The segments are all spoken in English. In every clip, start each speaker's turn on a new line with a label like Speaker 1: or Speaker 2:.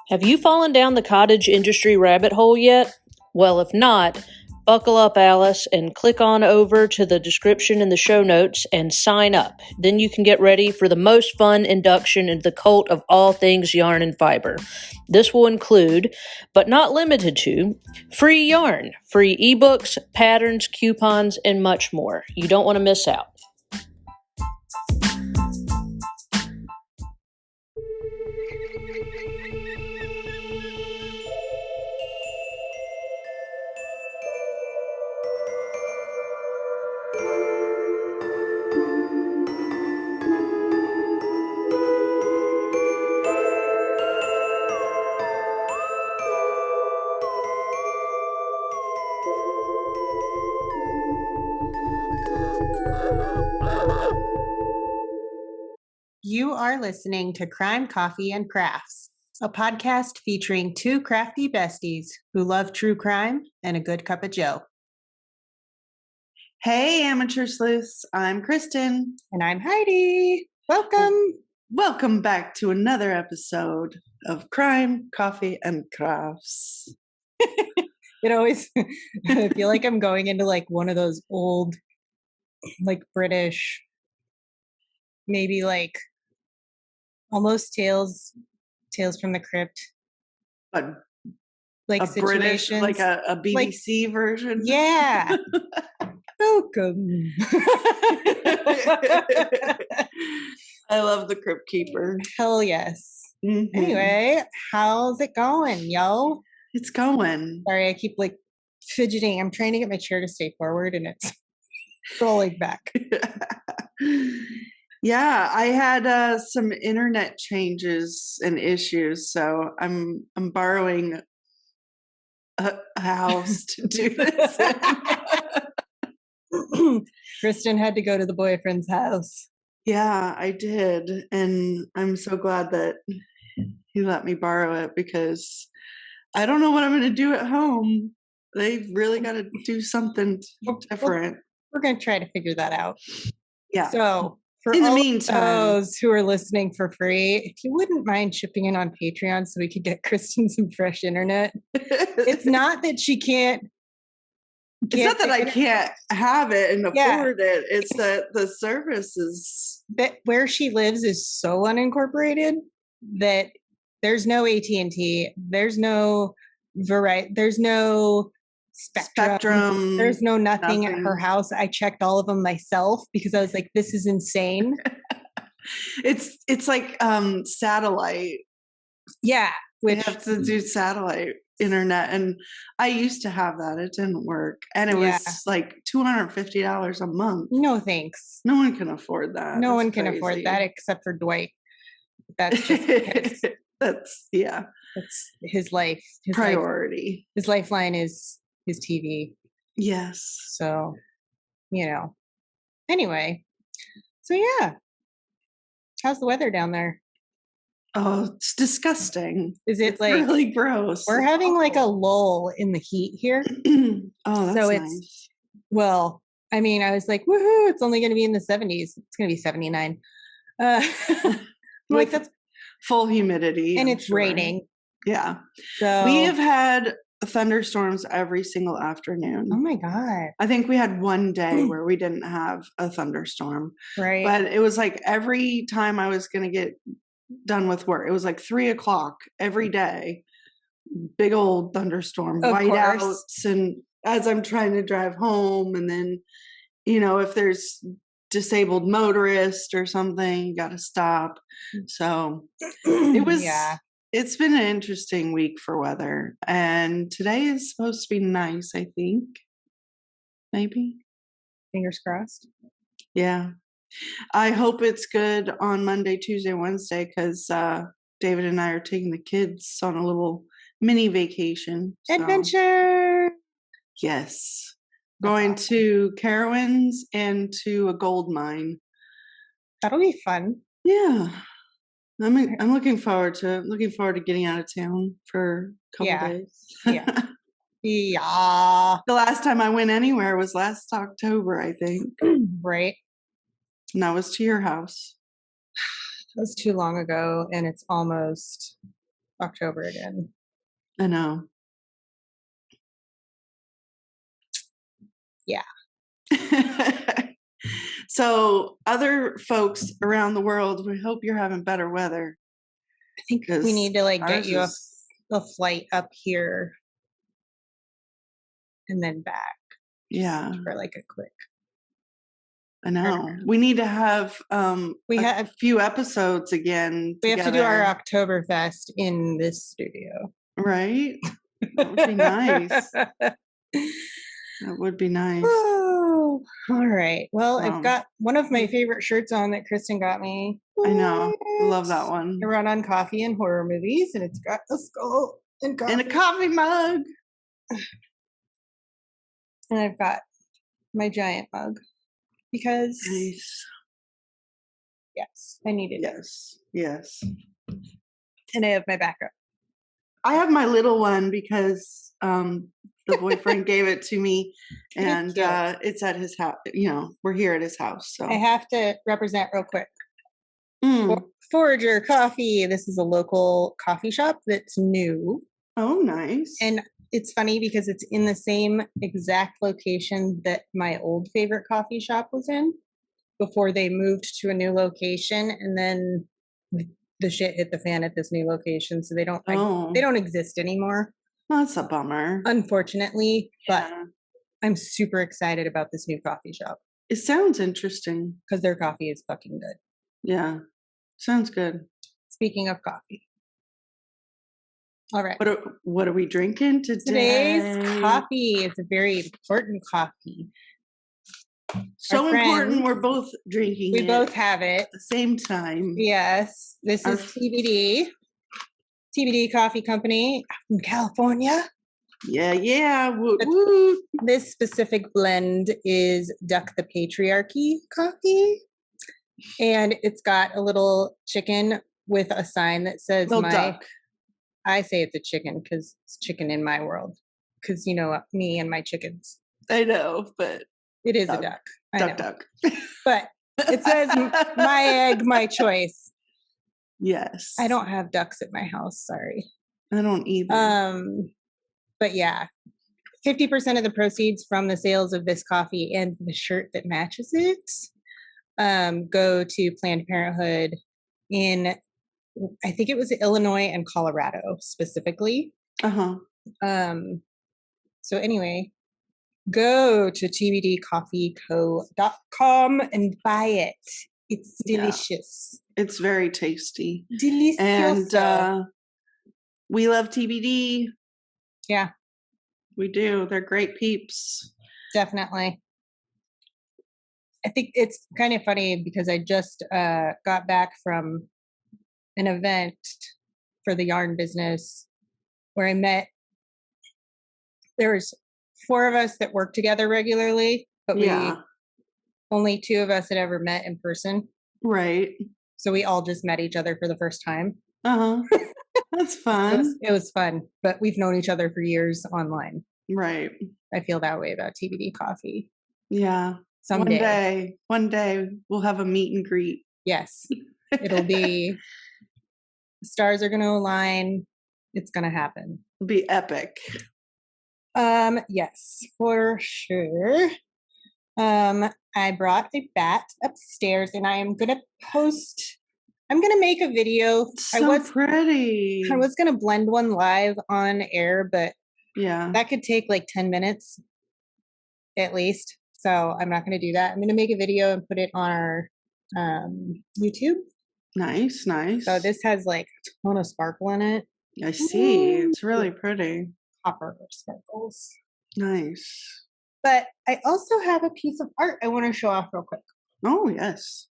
Speaker 1: Have you fallen down the cottage industry rabbit hole yet? Well, if not, buckle up, Alice, and click on over to the description in the show notes and sign up. Then you can get ready for the most fun induction into the cult of all things yarn and fiber. This will include, but not limited to, free yarn, free ebooks, patterns, coupons, and much more. You don't want to miss out.
Speaker 2: You are listening to Crime, Coffee, and Crafts, a podcast featuring two crafty besties who love true crime and a good cup of joe.
Speaker 3: Hey, amateur sleuths. I'm Kristen.
Speaker 2: And I'm Heidi. Welcome.
Speaker 3: Welcome back to another episode of Crime, Coffee, and Crafts.
Speaker 2: It always, I feel like I'm going into like one of those old, like British, maybe like almost Tales from the Crypt.
Speaker 3: Like a British, like a BBC version?
Speaker 2: Yeah. Welcome.
Speaker 3: I love the Crypt Keeper.
Speaker 2: Hell yes.
Speaker 3: Mm-hmm.
Speaker 2: Anyway, how's it going, yo?
Speaker 3: It's going.
Speaker 2: Sorry, I keep like fidgeting. I'm trying to get my chair to stay forward and it's rolling back.
Speaker 3: Yeah, I had some internet changes and issues, so I'm borrowing a house to do this.
Speaker 2: Kristen had to go to the boyfriend's house.
Speaker 3: Yeah, I did, and I'm so glad that he let me borrow it because I don't know what I'm going to do at home. They've really got to do something different.
Speaker 2: We're going to try to figure that out.
Speaker 3: Yeah.
Speaker 2: So, for
Speaker 3: in the
Speaker 2: all
Speaker 3: meantime,
Speaker 2: those who are listening for free, if you wouldn't mind chipping in on Patreon so we could get Kristen some fresh internet. It's not that she can't.
Speaker 3: It's not that I can't have it and afford it. It's that the service is
Speaker 2: that where she lives is so unincorporated that there's no AT&T, there's no Verizon, there's no Spectrum, there's no nothing at her house. I checked all of them myself because I was like, this is insane.
Speaker 3: It's like satellite.
Speaker 2: Yeah,
Speaker 3: we have to do satellite internet, and I used to have that. It didn't work, and it was like $250 a month.
Speaker 2: No thanks.
Speaker 3: No one can afford that.
Speaker 2: No one can afford that except for Dwight. That's just
Speaker 3: that's
Speaker 2: his life. His
Speaker 3: priority.
Speaker 2: His lifeline is his TV.
Speaker 3: Yes.
Speaker 2: So, anyway. So yeah. How's the weather down there?
Speaker 3: Oh, it's disgusting.
Speaker 2: Is it
Speaker 3: it's like really gross?
Speaker 2: We're having like a lull in the heat here.
Speaker 3: Oh, that's nice.
Speaker 2: Well, I mean, I was like, woohoo, it's only going to be in the 70s. It's going to be 79.
Speaker 3: Like that's full humidity.
Speaker 2: And it's raining.
Speaker 3: Yeah.
Speaker 2: So
Speaker 3: we have had thunderstorms every single afternoon.
Speaker 2: Oh my God.
Speaker 3: I think we had one day where we didn't have a thunderstorm.
Speaker 2: Right.
Speaker 3: But it was like every time I was going to get done with work, it was like 3:00 every day. Big old thunderstorm, whiteouts, and as I'm trying to drive home, and then if there's disabled motorist or something, you got to stop. So it was.
Speaker 2: Yeah.
Speaker 3: It's been an interesting week for weather, and today is supposed to be nice. I think, maybe.
Speaker 2: Fingers crossed.
Speaker 3: Yeah. I hope it's good on Monday, Tuesday, Wednesday, because David and I are taking the kids on a little mini vacation.
Speaker 2: So. Adventure!
Speaker 3: Yes. Going to Carowinds and to a gold mine.
Speaker 2: That'll be fun.
Speaker 3: Yeah. I'm looking forward to getting out of town for a couple days.
Speaker 2: Yeah. Yeah.
Speaker 3: The last time I went anywhere was last October, I think.
Speaker 2: Right.
Speaker 3: And that was to your house.
Speaker 2: That was too long ago, and it's almost October again.
Speaker 3: I know.
Speaker 2: Yeah.
Speaker 3: So other folks around the world, we hope you're having better weather.
Speaker 2: I think we need to like get you a flight up here and then back.
Speaker 3: Yeah.
Speaker 2: For like a quick.
Speaker 3: I know. We need to have
Speaker 2: we have
Speaker 3: a few episodes again.
Speaker 2: We
Speaker 3: together.
Speaker 2: have to do our Oktoberfest in this studio.
Speaker 3: Right? That would be nice. That would be nice.
Speaker 2: Oh, all right. Well, I've got one of my favorite shirts on that Kristen got me.
Speaker 3: I know. I love that one.
Speaker 2: I run on coffee and horror movies, and it's got a skull and coffee.
Speaker 3: And a coffee mug.
Speaker 2: And I've got my giant mug because
Speaker 3: nice.
Speaker 2: Yes, I needed it.
Speaker 3: Yes.
Speaker 2: And I have my backup.
Speaker 3: I have my little one because the boyfriend gave it to me, and it's at his house. You know, we're here at his house. So
Speaker 2: I have to represent real quick. Forager Coffee. This is a local coffee shop that's new.
Speaker 3: Oh, nice.
Speaker 2: And it's funny because it's in the same exact location that my old favorite coffee shop was in before they moved to a new location, and then the shit hit the fan at this new location, so they don't exist anymore.
Speaker 3: That's a bummer,
Speaker 2: unfortunately. But I'm super excited about this new coffee shop.
Speaker 3: It sounds interesting
Speaker 2: because their coffee is fucking good.
Speaker 3: Yeah, sounds good.
Speaker 2: Speaking of coffee, all right.
Speaker 3: What are we drinking today?
Speaker 2: Today's coffee is a very important coffee.
Speaker 3: So important, we're both drinking
Speaker 2: it. We both have it.
Speaker 3: At the same time.
Speaker 2: Yes. This is TBD. TBD Coffee Company from California.
Speaker 3: Yeah. Woo.
Speaker 2: This specific blend is Duck the Patriarchy coffee. And it's got a little chicken with a sign that says
Speaker 3: duck.
Speaker 2: I say it's a chicken because it's chicken in my world. Because, you know, me and my chickens.
Speaker 3: I know, but
Speaker 2: it is a duck.
Speaker 3: Duck.
Speaker 2: But it says my egg, my choice.
Speaker 3: Yes.
Speaker 2: I don't have ducks at my house. Sorry.
Speaker 3: I don't either.
Speaker 2: But yeah, 50% of the proceeds from the sales of this coffee and the shirt that matches it go to Planned Parenthood in, I think it was Illinois and Colorado specifically. So anyway, go to tbdcoffeeco.com and buy it. It's delicious.
Speaker 3: Yeah. It's very tasty.
Speaker 2: Delicious.
Speaker 3: And we love TBD.
Speaker 2: Yeah.
Speaker 3: We do. They're great peeps.
Speaker 2: Definitely. I think it's kind of funny because I just got back from an event for the yarn business where I met, there was 4 of us that work together regularly, but only 2 of us had ever met in person.
Speaker 3: Right.
Speaker 2: So we all just met each other for the first time.
Speaker 3: That's fun.
Speaker 2: It was fun, but we've known each other for years online.
Speaker 3: Right.
Speaker 2: I feel that way about TBD Coffee.
Speaker 3: Yeah.
Speaker 2: Someday.
Speaker 3: One day we'll have a meet and greet.
Speaker 2: Yes. It'll be, the stars are going to align. It's going to happen.
Speaker 3: It'll be epic.
Speaker 2: Yes, for sure. I brought a bat upstairs and I am going to I'm going to make a video.
Speaker 3: Pretty.
Speaker 2: I was going to blend one live on air, but that could take like 10 minutes at least. So I'm not going to do that. I'm going to make a video and put it on our YouTube.
Speaker 3: Nice.
Speaker 2: So this has like a ton of sparkle in it.
Speaker 3: I see. It's really pretty.
Speaker 2: Copper sparkles.
Speaker 3: Nice.
Speaker 2: But I also have a piece of art I want to show off real quick.
Speaker 3: Oh, yes.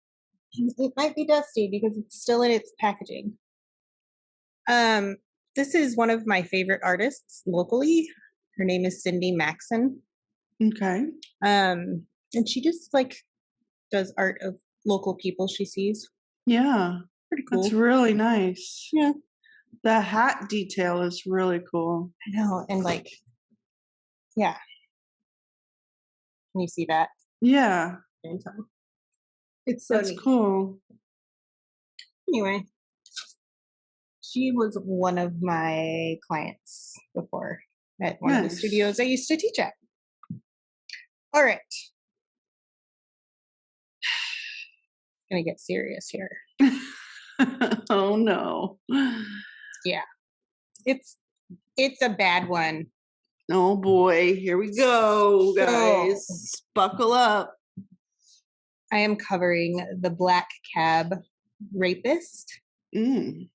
Speaker 2: It might be dusty because it's still in its packaging. This is one of my favorite artists locally. Her name is Cindy Maxon.
Speaker 3: Okay.
Speaker 2: And she just like does art of local people she sees.
Speaker 3: Yeah.
Speaker 2: Pretty cool.
Speaker 3: That's really nice.
Speaker 2: Yeah.
Speaker 3: The hat detail is really cool.
Speaker 2: I know. And like, yeah. Can you see that?
Speaker 3: Yeah.
Speaker 2: It's so
Speaker 3: That's cool.
Speaker 2: Anyway, She was one of my clients before at one of the studios I used to teach at. All right. It's going to get serious here.
Speaker 3: Oh, no.
Speaker 2: Yeah. It's a bad one.
Speaker 3: Oh, boy. Here we go, guys.
Speaker 2: So,
Speaker 3: buckle up.
Speaker 2: I am covering the Black-Cab Rapist.
Speaker 3: Okay.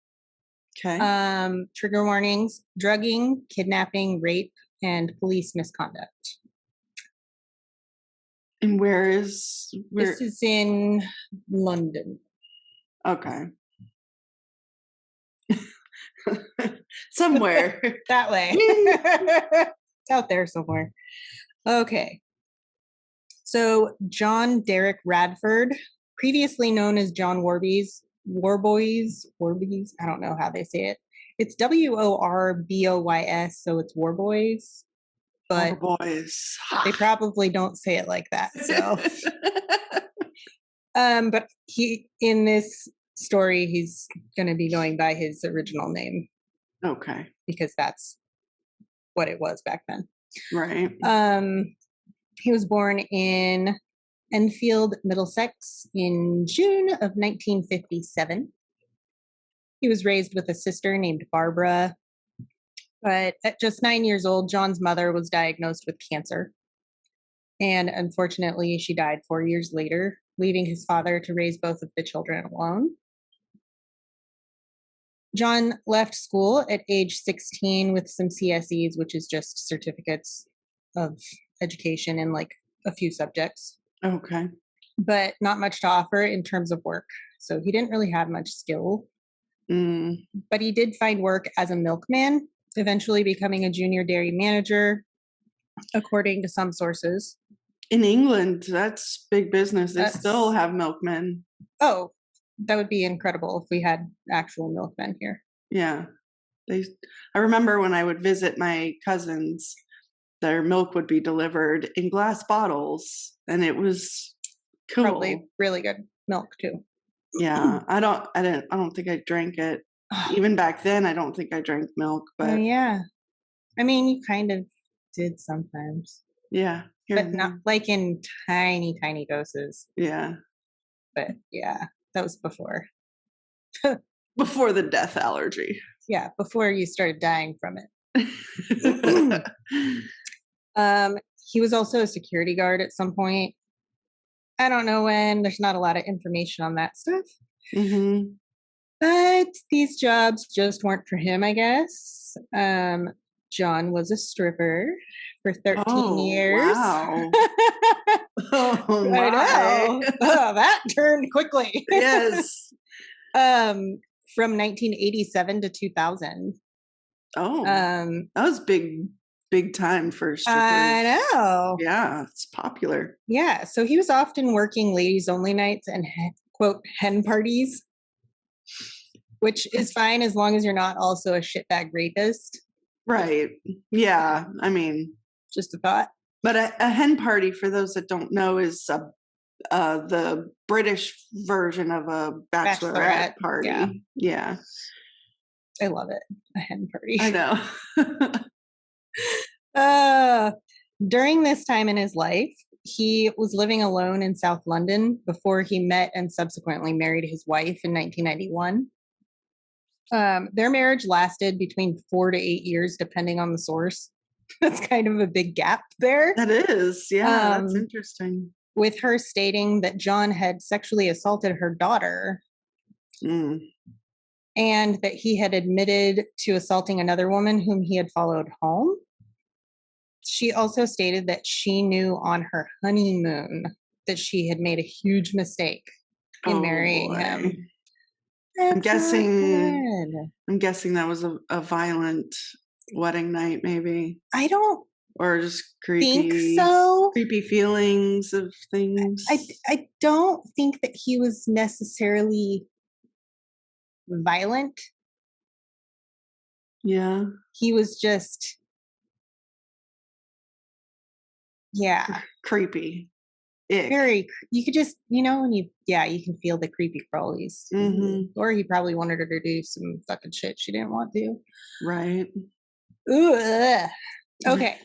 Speaker 2: Trigger warnings: drugging, kidnapping, rape, and police misconduct.
Speaker 3: And where?
Speaker 2: This is in London.
Speaker 3: Okay. Somewhere.
Speaker 2: That way. It's out there somewhere. Okay. So John Derek Radford, previously known as John Warboys, I don't know how they say it. It's Warboys, so it's Warboys. But
Speaker 3: Warboys.
Speaker 2: They probably don't say it like that. So but he, in this story, he's going to be going by his original name.
Speaker 3: Okay.
Speaker 2: Because that's what it was back then.
Speaker 3: Right.
Speaker 2: He was born in Enfield, Middlesex in June of 1957. He was raised with a sister named Barbara. But at just 9 years old, John's mother was diagnosed with cancer. And unfortunately, she died 4 years later, leaving his father to raise both of the children alone. John left school at age 16 with some CSEs, which is just certificates of education in like a few subjects.
Speaker 3: Okay.
Speaker 2: But not much to offer in terms of work. So he didn't really have much skill. But he did find work as a milkman, eventually becoming a junior dairy manager, according to some sources.
Speaker 3: In England, that's big business. They still have milkmen.
Speaker 2: Oh, that would be incredible if we had actual milkmen here.
Speaker 3: Yeah. I remember when I would visit my cousins, their milk would be delivered in glass bottles, and it was cool.
Speaker 2: Probably really good milk too.
Speaker 3: Yeah. I don't think I drank it. Even back then, I don't think I drank milk, but
Speaker 2: yeah. I mean, you kind of did sometimes.
Speaker 3: Yeah.
Speaker 2: But not like in tiny, tiny doses.
Speaker 3: Yeah.
Speaker 2: But yeah, that was before.
Speaker 3: Before the death allergy.
Speaker 2: Yeah, before you started dying from it. He was also a security guard at some point. I don't know when. There's not a lot of information on that stuff. But these jobs just weren't for him, I guess. John was a stripper for 13 years.
Speaker 3: Wow. Oh, my.
Speaker 2: I know. Oh, that turned quickly.
Speaker 3: Yes.
Speaker 2: From 1987 to 2000.
Speaker 3: Oh, that was big time for strippers.
Speaker 2: I know.
Speaker 3: Yeah, it's popular.
Speaker 2: Yeah, so he was often working ladies only nights and quote hen parties, which is fine as long as you're not also a shitbag rapist.
Speaker 3: Right. Yeah. I mean,
Speaker 2: just a thought.
Speaker 3: But a hen party, for those that don't know, is the British version of a bachelorette party. Yeah.
Speaker 2: I love it. A hen party.
Speaker 3: I
Speaker 2: know. During this time in his life, he was living alone in South London before he met and subsequently married his wife in 1991. Their marriage lasted between 4 to 8 years, depending on the source. That's kind of a big gap there.
Speaker 3: That is. Yeah, that's interesting.
Speaker 2: With her stating that John had sexually assaulted her daughter. And that he had admitted to assaulting another woman whom he had followed home. She also stated that she knew on her honeymoon that she had made a huge mistake in marrying him.
Speaker 3: I'm guessing that was a violent wedding night, maybe.
Speaker 2: I don't
Speaker 3: or just creepy
Speaker 2: think so.
Speaker 3: Creepy feelings of things.
Speaker 2: I don't think that he was necessarily violent.
Speaker 3: Yeah.
Speaker 2: He was just creepy.
Speaker 3: ick.
Speaker 2: You could just, when you can feel the creepy crawlies. Or he probably wanted her to do some fucking shit she didn't want to.
Speaker 3: Right.
Speaker 2: Ugh. Okay.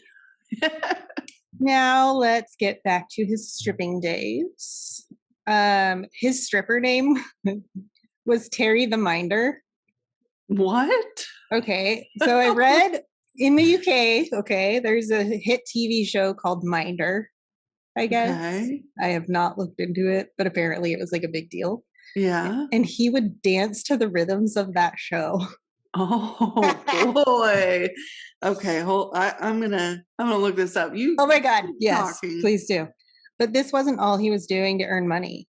Speaker 2: Now let's get back to his stripping days. His stripper name was Terry the Minder.
Speaker 3: What?
Speaker 2: Okay. So I read in the UK, there's a hit TV show called Minder, I guess. Okay. I have not looked into it, but apparently it was like a big deal.
Speaker 3: Yeah.
Speaker 2: And he would dance to the rhythms of that show.
Speaker 3: Oh boy. Okay, I'm gonna look this up.
Speaker 2: Oh my God. Yes, please do. But this wasn't all he was doing to earn money.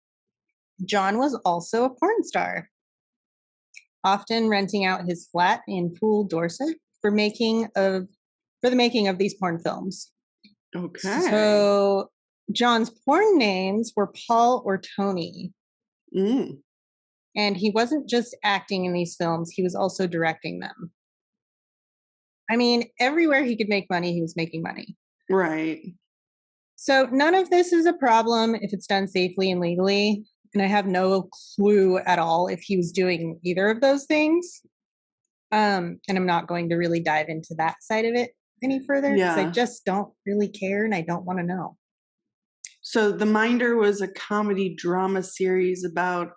Speaker 2: John was also a porn star, often renting out his flat in Poole, Dorset for the making of these porn films.
Speaker 3: Okay.
Speaker 2: So John's porn names were Paul or Tony. And he wasn't just acting in these films, he was also directing them. I mean, everywhere he could make money, he was making money.
Speaker 3: Right.
Speaker 2: So none of this is a problem if it's done safely and legally. And I have no clue at all if he was doing either of those things. And I'm not going to really dive into that side of it any further because I just don't really care and I don't want to know.
Speaker 3: So The Minder was a comedy drama series about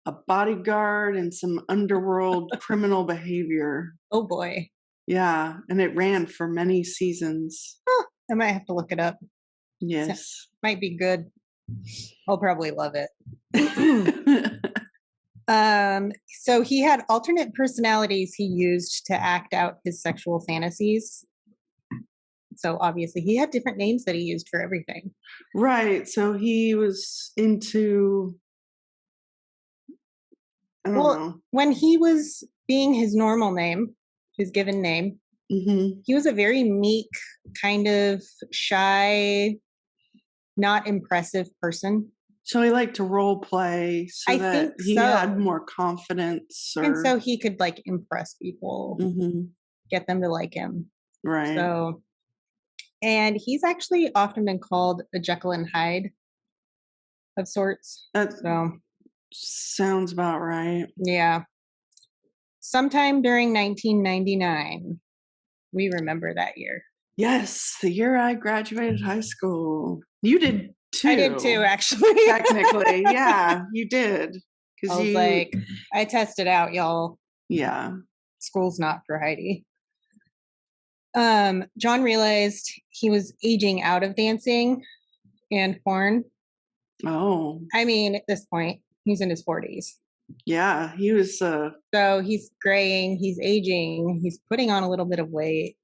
Speaker 3: a bodyguard and some underworld criminal behavior.
Speaker 2: Oh boy.
Speaker 3: Yeah, and it ran for many seasons.
Speaker 2: I might have to look it up.
Speaker 3: Yes.
Speaker 2: Might be good. I'll probably love it. So he had alternate personalities he used to act out his sexual fantasies. So obviously he had different names that he used for everything.
Speaker 3: Right. So he was into, I don't know.
Speaker 2: When he was being his normal name, his given name, he was a very meek, kind of shy, not impressive person.
Speaker 3: So he liked to role play so that he had more confidence.
Speaker 2: And so he could like impress people, get them to like him.
Speaker 3: Right.
Speaker 2: So, and he's actually often been called a Jekyll and Hyde of sorts. So
Speaker 3: sounds about right.
Speaker 2: Yeah. Sometime during 1999, we remember that year.
Speaker 3: Yes, the year I graduated high school. You did too.
Speaker 2: I did too, actually.
Speaker 3: Technically, yeah, you did.
Speaker 2: I was like, I tested out, y'all.
Speaker 3: Yeah.
Speaker 2: School's not for Heidi. John realized he was aging out of dancing and porn.
Speaker 3: Oh.
Speaker 2: I mean, at this point, he's in his 40s.
Speaker 3: Yeah, he was.
Speaker 2: So he's graying, he's aging, he's putting on a little bit of weight.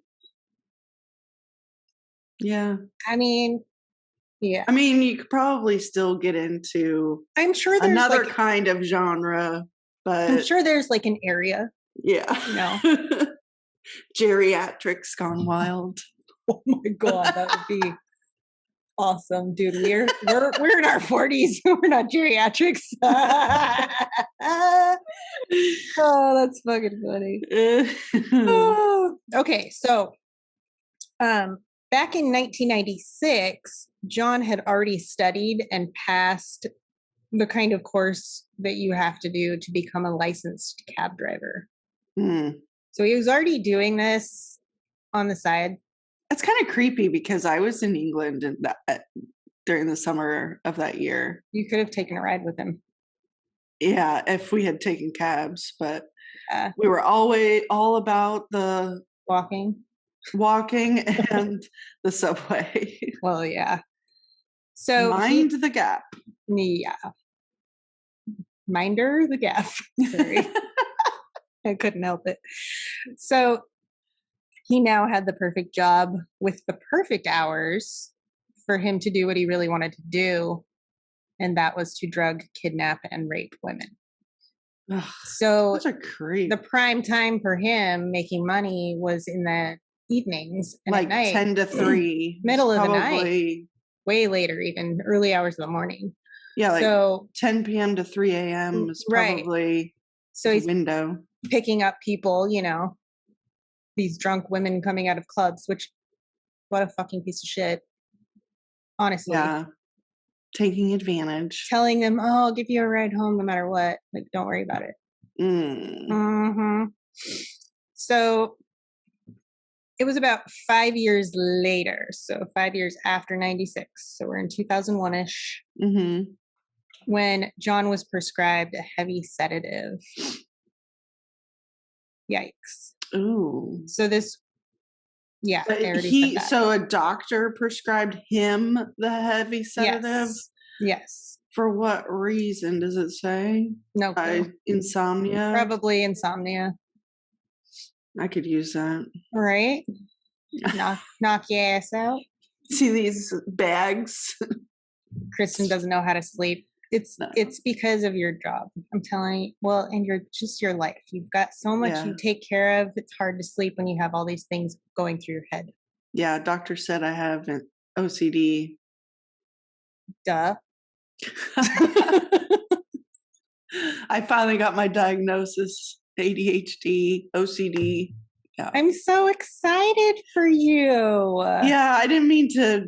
Speaker 3: Yeah.
Speaker 2: I mean, yeah.
Speaker 3: I mean, you could probably still get into.
Speaker 2: I'm sure there's
Speaker 3: another kind of genre, but
Speaker 2: I'm sure there's like an area.
Speaker 3: Yeah.
Speaker 2: No.
Speaker 3: Geriatrics gone wild.
Speaker 2: Oh my God, that would be awesome, dude. We're in our 40s. We're not geriatrics. Oh, that's fucking funny. Okay, so back in 1996, John had already studied and passed the kind of course that you have to do to become a licensed cab driver. So he was already doing this on the side.
Speaker 3: That's kind of creepy because I was in England during the summer of that year.
Speaker 2: You could have taken a ride with him.
Speaker 3: Yeah, if we had taken cabs, but we were all about the
Speaker 2: walking
Speaker 3: and the subway.
Speaker 2: Well, yeah. So
Speaker 3: mind the gap.
Speaker 2: Yeah. Minder the gap. Sorry. I couldn't help it. So he now had the perfect job with the perfect hours for him to do what he really wanted to do. And that was to drug, kidnap, and rape women.
Speaker 3: Ugh,
Speaker 2: so
Speaker 3: such a creep.
Speaker 2: The prime time for him making money was in the evenings and
Speaker 3: like
Speaker 2: at night.
Speaker 3: 10 to 3.
Speaker 2: Middle of the night. Way later, even early hours of the morning.
Speaker 3: Yeah, like
Speaker 2: so
Speaker 3: 10 p.m. to 3 a.m. is probably
Speaker 2: so he's
Speaker 3: window.
Speaker 2: Picking up people, these drunk women coming out of clubs, which, what a fucking piece of shit. Honestly.
Speaker 3: Yeah. Taking advantage.
Speaker 2: Telling them, oh, I'll give you a ride home no matter what. Like, don't worry about it.
Speaker 3: Mm.
Speaker 2: So it was about 5 years later. So 5 years after 96. So we're in 2001-ish. When John was prescribed a heavy sedative. Yikes.
Speaker 3: Ooh.
Speaker 2: So this, yeah, I already said that.
Speaker 3: So a doctor prescribed him the heavy sedative?
Speaker 2: Yes.
Speaker 3: For what reason does it say?
Speaker 2: No clue.
Speaker 3: Insomnia?
Speaker 2: Probably insomnia.
Speaker 3: I could use that.
Speaker 2: Right? Knock your ass out.
Speaker 3: See these bags?
Speaker 2: Kristen doesn't know how to sleep. It's because of your job. I'm telling you. Well, and your life. You've got so much you take care of. It's hard to sleep when you have all these things going through your head.
Speaker 3: Yeah, doctor said I have an OCD.
Speaker 2: Duh.
Speaker 3: I finally got my diagnosis. ADHD, OCD. Yeah.
Speaker 2: I'm so excited for you.
Speaker 3: Yeah, I didn't mean to.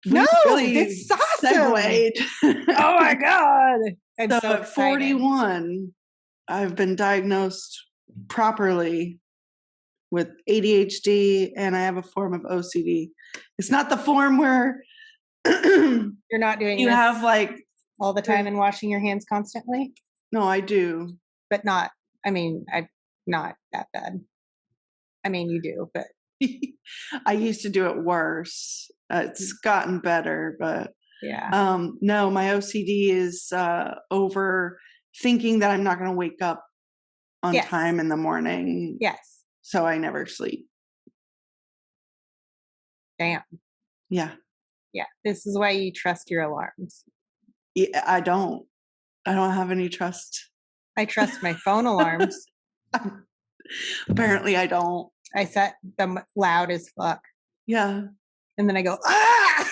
Speaker 2: No,
Speaker 3: really
Speaker 2: that's awesome.
Speaker 3: Segued.
Speaker 2: Oh my God. I'm so
Speaker 3: at 41, I've been diagnosed properly with ADHD and I have a form of OCD. It's not the form where
Speaker 2: you're not doing
Speaker 3: you
Speaker 2: this
Speaker 3: have like
Speaker 2: all the time and washing your hands constantly.
Speaker 3: No, I do.
Speaker 2: But not, I mean, I'm not that bad. I mean, you do, but.
Speaker 3: I used to do it worse. It's gotten better, but
Speaker 2: yeah.
Speaker 3: No, my OCD is over thinking that I'm not going to wake up on time in the morning.
Speaker 2: Yes.
Speaker 3: So I never sleep.
Speaker 2: Damn.
Speaker 3: Yeah.
Speaker 2: Yeah. This is why you trust your alarms.
Speaker 3: Yeah, I don't have any trust.
Speaker 2: I trust my phone alarms.
Speaker 3: Apparently I don't.
Speaker 2: I set them loud as fuck.
Speaker 3: Yeah.
Speaker 2: And then I go, ah!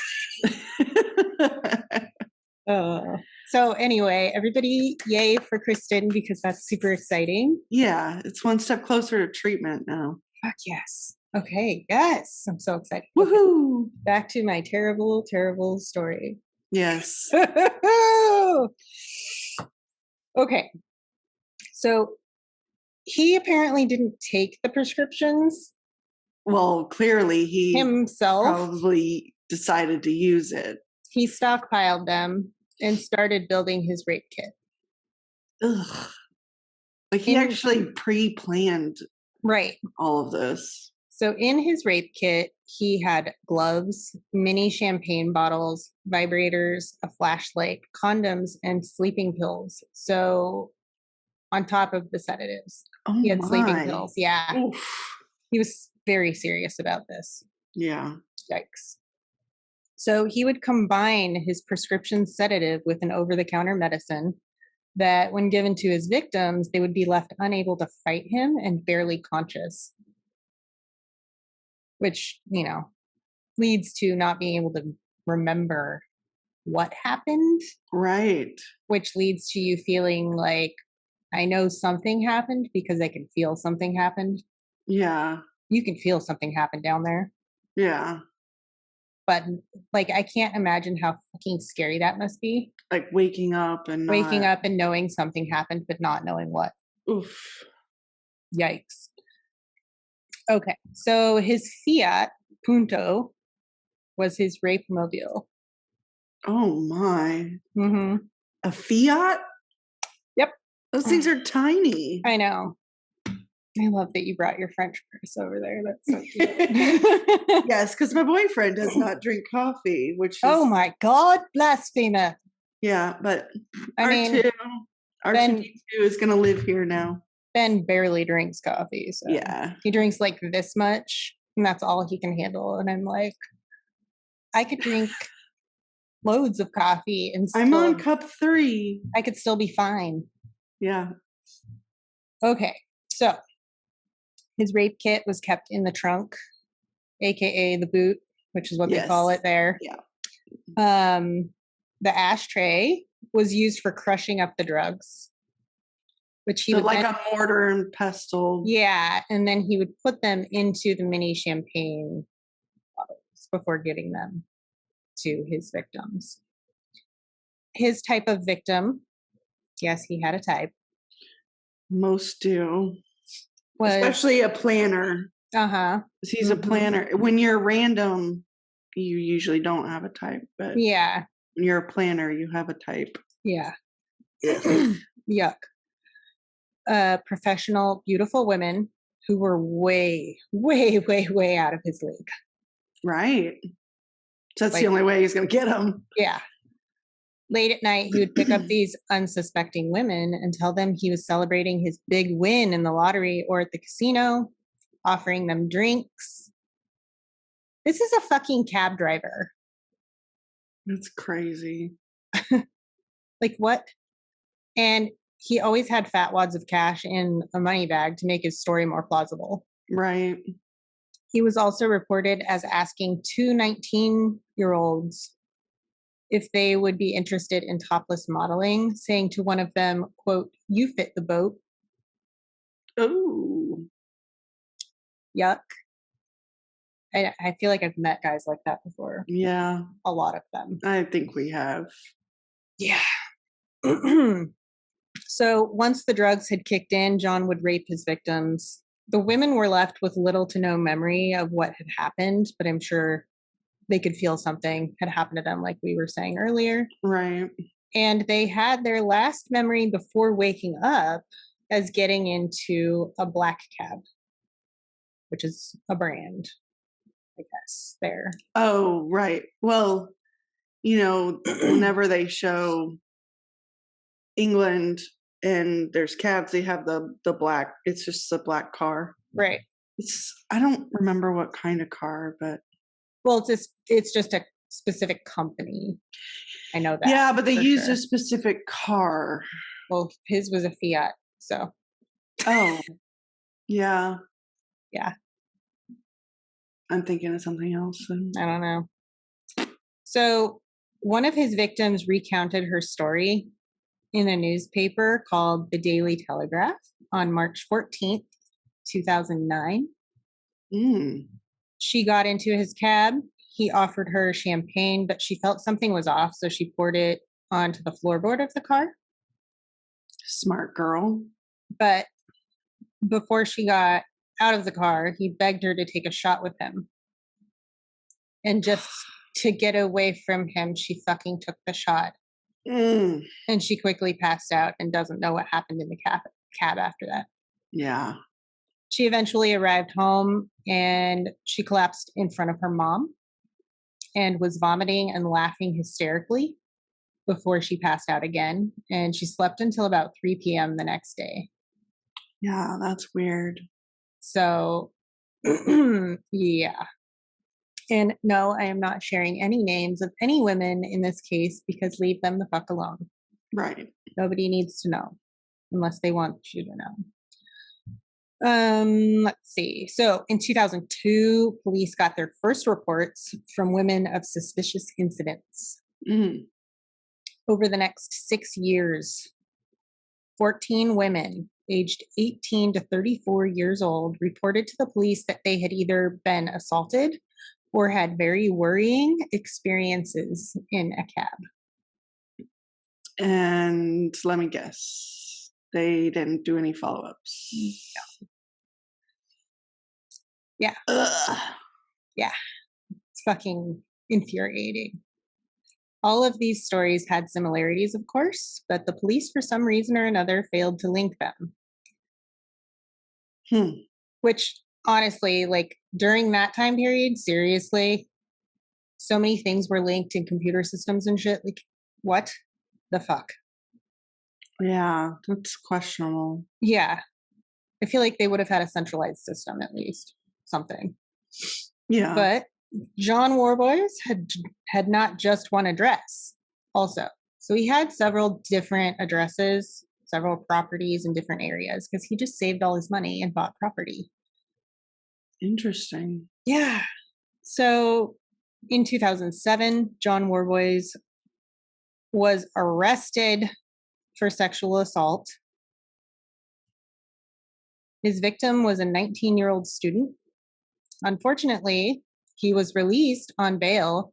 Speaker 2: So anyway, everybody, yay for Kristen because that's super exciting.
Speaker 3: Yeah, it's one step closer to treatment now.
Speaker 2: Fuck yes. Okay, yes. I'm so excited.
Speaker 3: Woohoo!
Speaker 2: Okay. Back to my terrible, terrible story.
Speaker 3: Yes.
Speaker 2: Okay. So he apparently didn't take the prescriptions.
Speaker 3: Well, clearly he
Speaker 2: himself
Speaker 3: probably decided to use it.
Speaker 2: He stockpiled them and started building his rape kit.
Speaker 3: Ugh. Like he actually pre-planned all of this.
Speaker 2: So in his rape kit, he had gloves, mini champagne bottles, vibrators, a flashlight, condoms, and sleeping pills. So on top of the sedatives, he had sleeping pills. Yeah. Oof. He was very serious about this.
Speaker 3: Yeah.
Speaker 2: Yikes. So he would combine his prescription sedative with an over-the-counter medicine that when given to his victims, they would be left unable to fight him and barely conscious. Which, you know, leads to not being able to remember what happened.
Speaker 3: Right.
Speaker 2: Which leads to you feeling like, I know something happened because I can feel something happened.
Speaker 3: Yeah.
Speaker 2: You can feel something happen down there.
Speaker 3: Yeah.
Speaker 2: But like, I can't imagine how fucking scary that must be.
Speaker 3: Like waking up and
Speaker 2: knowing something happened, but not knowing what.
Speaker 3: Oof.
Speaker 2: Yikes. Okay. So his Fiat Punto was his rape mobile.
Speaker 3: Oh my.
Speaker 2: Mm-hmm.
Speaker 3: A Fiat?
Speaker 2: Yep.
Speaker 3: Those things are tiny.
Speaker 2: I know. I love that you brought your French press over there. That's so cute.
Speaker 3: Yes, because my boyfriend does not drink coffee, which is...
Speaker 2: Oh my God, blasphemer.
Speaker 3: Yeah, but
Speaker 2: R2
Speaker 3: is going to live here now.
Speaker 2: Ben barely drinks coffee. So
Speaker 3: yeah.
Speaker 2: He drinks like this much, and that's all he can handle. And I'm like, I could drink loads of coffee and
Speaker 3: I'm on cup 3.
Speaker 2: I could still be fine.
Speaker 3: Yeah.
Speaker 2: Okay, so his rape kit was kept in the trunk, aka the boot, which is what they call it there.
Speaker 3: Yeah.
Speaker 2: The ashtray was used for crushing up the drugs, which he would
Speaker 3: like a mortar and pestle.
Speaker 2: Yeah, and then he would put them into the mini champagne bottles before giving them to his victims. his type of victim, yes, he had a type,
Speaker 3: Most do.
Speaker 2: was
Speaker 3: Especially a planner.
Speaker 2: uh-huh.
Speaker 3: He's a planner. When you're random, you usually don't have a type, but
Speaker 2: Yeah.
Speaker 3: when you're a planner, you have a type.
Speaker 2: Yeah. Yuck. Professional, beautiful women who were way, way, way, way out of his league.
Speaker 3: Right. So that's the only way he's going to get them.
Speaker 2: Yeah. Late at night, he would pick up these unsuspecting women and tell them he was celebrating his big win in the lottery or at the casino, offering them drinks. This is a fucking cab driver.
Speaker 3: That's crazy.
Speaker 2: Like, what? And he always had fat wads of cash in a money bag to make his story more plausible.
Speaker 3: Right.
Speaker 2: He was also reported as asking two 19-year-olds if they would be interested in topless modeling, saying to one of them, quote, "You fit the boat."
Speaker 3: Oh.
Speaker 2: Yuck. I feel like I've met guys like that before.
Speaker 3: Yeah.
Speaker 2: A lot of them.
Speaker 3: I think we have.
Speaker 2: Yeah. So once the drugs had kicked in, John would rape his victims. The women were left with little to no memory of what had happened, but I'm sure they could feel something had happened to them, like we were saying earlier.
Speaker 3: Right.
Speaker 2: And they had their last memory before waking up as getting into a Black-Cab, which is a brand, I guess, there.
Speaker 3: Oh, right. Well, whenever they show England and there's cabs, they have the black, it's just the black car.
Speaker 2: Right.
Speaker 3: I don't remember what kind of car, but.
Speaker 2: Well, it's just a specific company. I know that.
Speaker 3: Yeah, but they used a specific car.
Speaker 2: Well, his was a Fiat, so.
Speaker 3: Oh, yeah.
Speaker 2: Yeah.
Speaker 3: I'm thinking of something else.
Speaker 2: I don't know. So one of his victims recounted her story in a newspaper called the Daily Telegraph on March 14th, 2009. She got into his cab. He offered her champagne, but she felt something was off, so she poured it onto the floorboard of the car.
Speaker 3: Smart girl.
Speaker 2: But before she got out of the car, he begged her to take a shot with him. And just to get away from him, she fucking took the shot. And she quickly passed out and doesn't know what happened in the cab after that.
Speaker 3: Yeah.
Speaker 2: She eventually arrived home and she collapsed in front of her mom and was vomiting and laughing hysterically before she passed out again. And she slept until about 3 p.m. the next day.
Speaker 3: Yeah, that's weird.
Speaker 2: So, yeah. And no, I am not sharing any names of any women in this case because leave them the fuck alone.
Speaker 3: Right.
Speaker 2: Nobody needs to know unless they want you to know. Let's see. So in 2002, police got their first reports from women of suspicious incidents. Over the next 6 years, 14 women aged 18 to 34 years old reported to the police that they had either been assaulted or had very worrying experiences in a cab.
Speaker 3: And let me guess, they didn't do any follow-ups.
Speaker 2: No. Yeah.
Speaker 3: Ugh.
Speaker 2: Yeah. It's fucking infuriating. All of these stories had similarities, of course, but the police, for some reason or another, failed to link them. Which, honestly, like, during that time period, seriously, so many things were linked in computer systems and shit. Like, what the fuck?
Speaker 3: Yeah, that's questionable.
Speaker 2: Yeah. I feel like they would have had a centralized system, at least. Something.
Speaker 3: Yeah.
Speaker 2: But John Warboys had not just one address also. So he had several different addresses, several properties in different areas because he just saved all his money and bought property.
Speaker 3: Interesting.
Speaker 2: Yeah. So in 2007, John Warboys was arrested for sexual assault. His victim was a 19-year-old student. Unfortunately, he was released on bail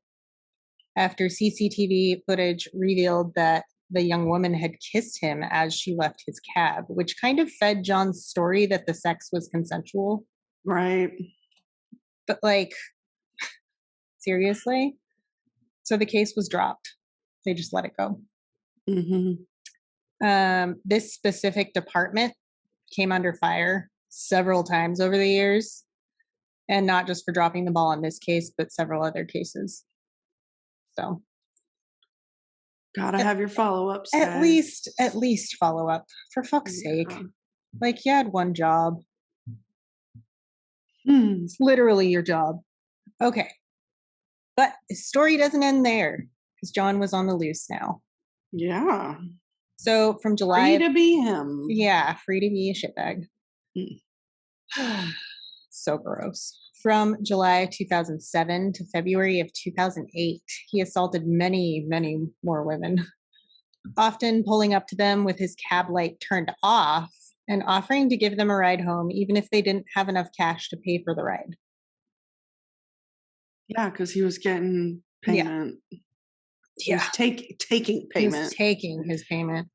Speaker 2: after CCTV footage revealed that the young woman had kissed him as she left his cab, which kind of fed John's story that the sex was consensual.
Speaker 3: Right.
Speaker 2: But like, seriously? So the case was dropped. They just let it go. This specific department came under fire several times over the years, and not just for dropping the ball on this case, but several other cases. So
Speaker 3: gotta have your follow-ups.
Speaker 2: At least follow up, for fuck's sake. Like, you had one job. It's literally your job. Okay. But the story doesn't end there, because John was on the loose now.
Speaker 3: Yeah.
Speaker 2: So from July...
Speaker 3: Free to be him.
Speaker 2: Yeah, free to be a shitbag. So gross. From July 2007 to February of 2008, he assaulted many, many more women, often pulling up to them with his cab light turned off and offering to give them a ride home, even if they didn't have enough cash to pay for the ride.
Speaker 3: Yeah, because he was getting payment.
Speaker 2: Yeah.
Speaker 3: He was taking payment.
Speaker 2: He was taking his payment.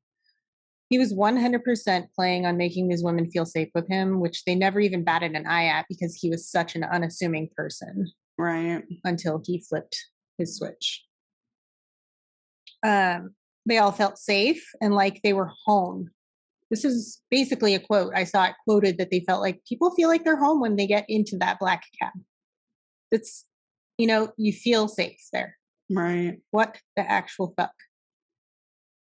Speaker 2: He was 100% planning on making these women feel safe with him, which they never even batted an eye at because he was such an unassuming person.
Speaker 3: Right.
Speaker 2: Until he flipped his switch. They all felt safe and like they were home. This is basically a quote. I saw it quoted that they felt like people feel like they're home when they get into that black cab. It's, you feel safe there.
Speaker 3: Right.
Speaker 2: What the actual fuck?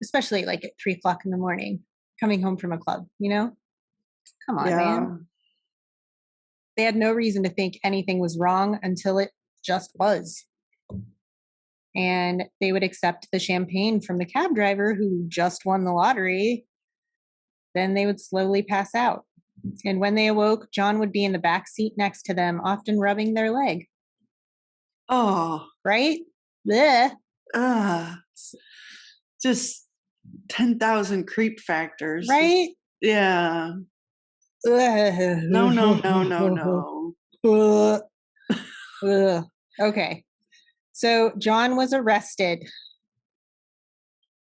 Speaker 2: Especially like at 3:00 in the morning, coming home from a club, Come on, man. They had no reason to think anything was wrong until it just was. And they would accept the champagne from the cab driver who just won the lottery. Then they would slowly pass out. And when they awoke, John would be in the back seat next to them, often rubbing their leg.
Speaker 3: Oh.
Speaker 2: Right? Blech.
Speaker 3: Just 10,000 creep factors.
Speaker 2: Right?
Speaker 3: Yeah. No.
Speaker 2: Okay. So John was arrested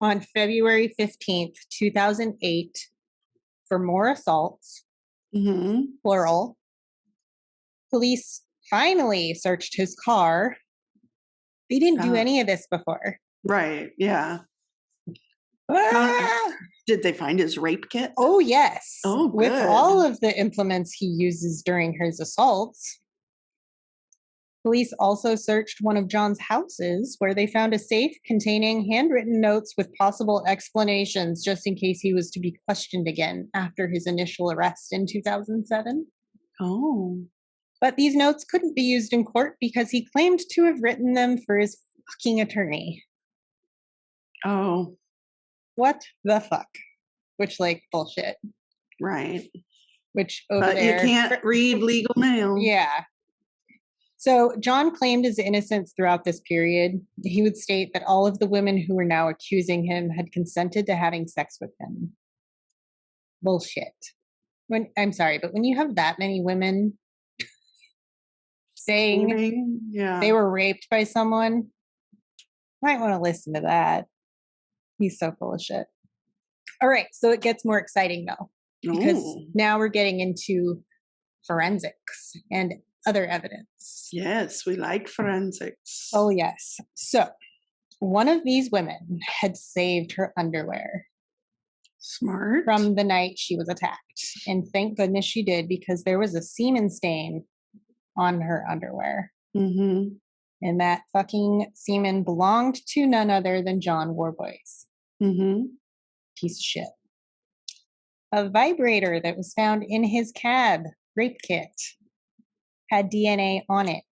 Speaker 2: on February 15th, 2008 for more assaults, plural. Police finally searched his car. They didn't do any of this before.
Speaker 3: Right, yeah. Did they find his rape kit?
Speaker 2: Oh, yes.
Speaker 3: Oh, good.
Speaker 2: With all of the implements he uses during his assaults. Police also searched one of John's houses where they found a safe containing handwritten notes with possible explanations just in case he was to be questioned again after his initial arrest in 2007.
Speaker 3: Oh.
Speaker 2: But these notes couldn't be used in court because he claimed to have written them for his fucking attorney.
Speaker 3: Oh.
Speaker 2: What the fuck? Which, bullshit.
Speaker 3: Right.
Speaker 2: Which over there...
Speaker 3: But you can't read legal mail.
Speaker 2: Yeah. So John claimed his innocence throughout this period. He would state that all of the women who were now accusing him had consented to having sex with him. Bullshit. I'm sorry, but when you have that many women saying they were raped by someone, you might want to listen to that. He's so full of shit. All right, so it gets more exciting though, because now we're getting into forensics and other evidence.
Speaker 3: Yes, we like forensics.
Speaker 2: Oh, yes. So one of these women had saved her underwear.
Speaker 3: Smart.
Speaker 2: From the night she was attacked. And thank goodness she did, because there was a semen stain on her underwear.
Speaker 3: Mm-hmm.
Speaker 2: And that fucking semen belonged to none other than John Warboys.
Speaker 3: Mm-hmm.
Speaker 2: Piece of shit. A vibrator that was found in his cab rape kit had DNA on it.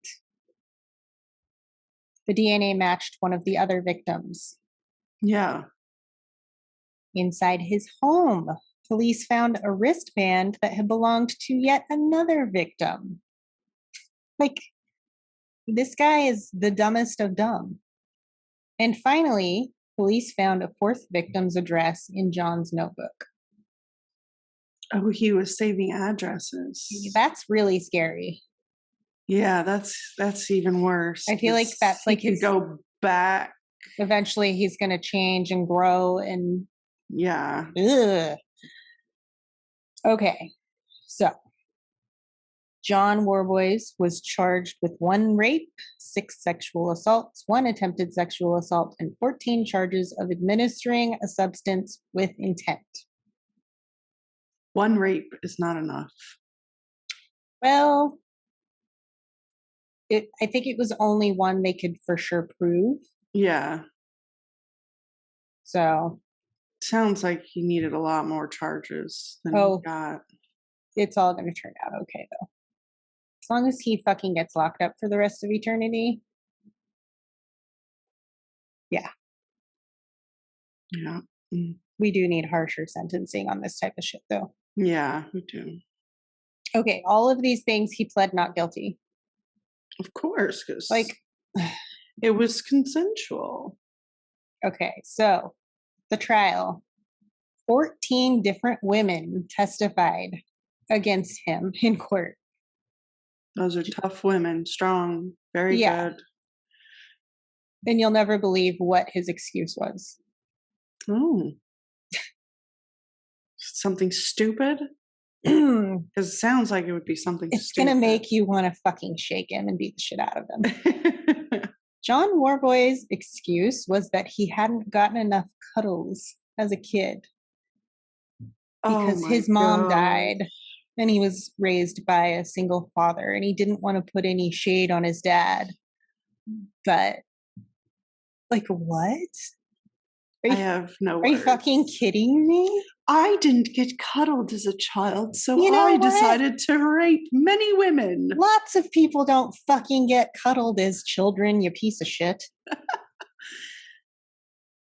Speaker 2: The DNA matched one of the other victims.
Speaker 3: Yeah.
Speaker 2: Inside his home, police found a wristband that had belonged to yet another victim. This guy is the dumbest of dumb. And finally, police found a fourth victim's address in John's notebook.
Speaker 3: Oh, he was saving addresses.
Speaker 2: That's really scary.
Speaker 3: Yeah, that's even worse.
Speaker 2: I feel like that's
Speaker 3: he could go back.
Speaker 2: Eventually he's going to change and grow and
Speaker 3: yeah.
Speaker 2: Ugh. Okay. So John Warboys was charged with 1 rape, 6 sexual assaults, 1 attempted sexual assault, and 14 charges of administering a substance with intent.
Speaker 3: 1 rape is not enough.
Speaker 2: Well, I think it was only 1 they could for sure prove.
Speaker 3: Yeah.
Speaker 2: So.
Speaker 3: Sounds like he needed a lot more charges than he got.
Speaker 2: It's all going to turn out okay, though. As long as he fucking gets locked up for the rest of eternity. Yeah.
Speaker 3: Yeah.
Speaker 2: We do need harsher sentencing on this type of shit, though.
Speaker 3: Yeah, we do.
Speaker 2: Okay, all of these things he pled not guilty.
Speaker 3: Of course, because
Speaker 2: like
Speaker 3: it was consensual.
Speaker 2: Okay, so the trial. 14 different women testified against him in court.
Speaker 3: Those are tough women, strong, very good.
Speaker 2: And you'll never believe what his excuse was.
Speaker 3: Oh. Something stupid? Because it sounds like it would be something
Speaker 2: it's
Speaker 3: stupid.
Speaker 2: It's going to make you want to fucking shake him and beat the shit out of him. John Warboy's excuse was that he hadn't gotten enough cuddles as a kid. Because his mom died and he was raised by a single father and he didn't want to put any shade on his dad. But, like, what?
Speaker 3: I have no words.
Speaker 2: Are you fucking kidding me?
Speaker 3: I didn't get cuddled as a child, so I decided to rape many women.
Speaker 2: Lots of people don't fucking get cuddled as children, you piece of shit.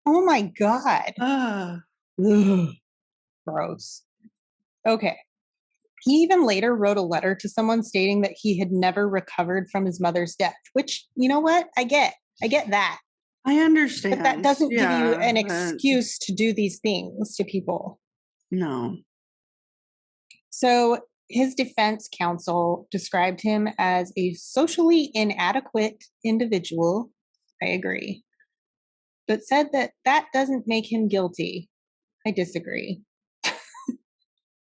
Speaker 2: Oh my God. Ugh. Gross. Okay. He even later wrote a letter to someone stating that he had never recovered from his mother's death, which, you know what? I get that.
Speaker 3: I understand.
Speaker 2: But that doesn't give you an excuse to do these things to people.
Speaker 3: No.
Speaker 2: So his defense counsel described him as a socially inadequate individual. I agree. But said that that doesn't make him guilty. I disagree.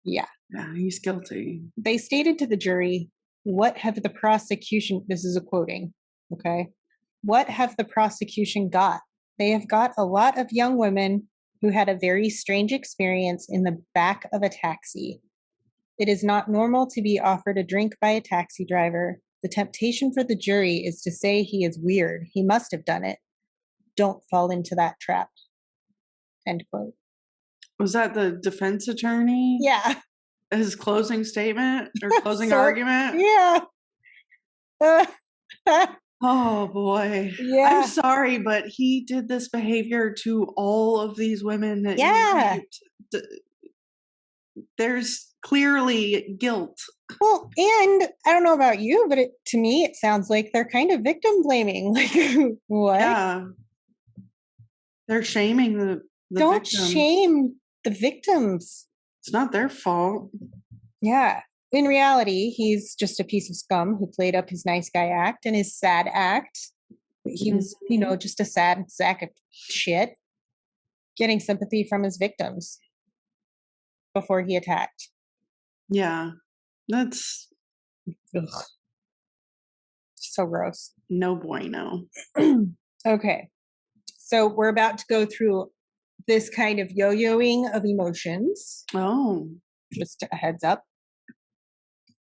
Speaker 2: Yeah.
Speaker 3: Yeah, he's guilty.
Speaker 2: They stated to the jury, what have the prosecution, this is a quoting, okay? What have the prosecution got? They have got a lot of young women who had a very strange experience in the back of a taxi. It is not normal to be offered a drink by a taxi driver. The temptation for the jury is to say he is weird. He must have done it. Don't fall into that trap. End quote.
Speaker 3: Was that the defense attorney?
Speaker 2: Yeah.
Speaker 3: His closing statement or closing argument?
Speaker 2: Yeah.
Speaker 3: Oh boy.
Speaker 2: Yeah.
Speaker 3: I'm sorry, but he did this behavior to all of these women that he raped. There's clearly guilt.
Speaker 2: Well, and I don't know about you, but to me, it sounds like they're kind of victim blaming. Like, what?
Speaker 3: Yeah. They're shaming the
Speaker 2: Don't
Speaker 3: victims.
Speaker 2: shame the victims.
Speaker 3: It's not their fault.
Speaker 2: Yeah. In reality, he's just a piece of scum who played up his nice guy act and his sad act. He was, just a sad sack of shit, getting sympathy from his victims before he attacked.
Speaker 3: Yeah. That's
Speaker 2: so gross.
Speaker 3: No bueno.
Speaker 2: Okay. So we're about to go through this kind of yo-yoing of emotions.
Speaker 3: Oh.
Speaker 2: Just a heads up.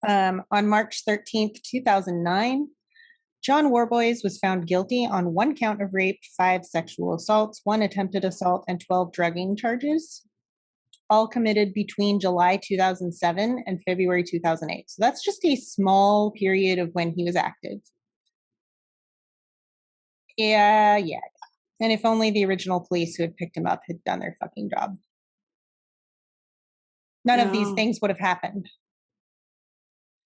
Speaker 2: On March 13th, 2009, John Warboys was found guilty on 1 count of rape, 5 sexual assaults, 1 attempted assault, and 12 drugging charges, all committed between July 2007 and February 2008. So that's just a small period of when he was active. Yeah. And if only the original police who had picked him up had done their fucking job. None of these things would have happened.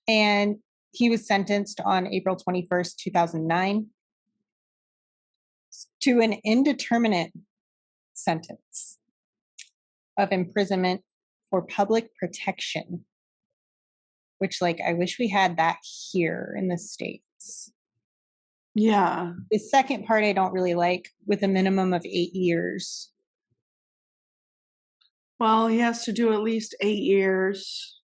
Speaker 2: And he was sentenced on April 21st, 2009 to an indeterminate sentence of imprisonment for public protection, which, I wish we had that here in the States.
Speaker 3: Yeah.
Speaker 2: The second part I don't really like, with a minimum of 8 years.
Speaker 3: Well, he has to do at least 8 years.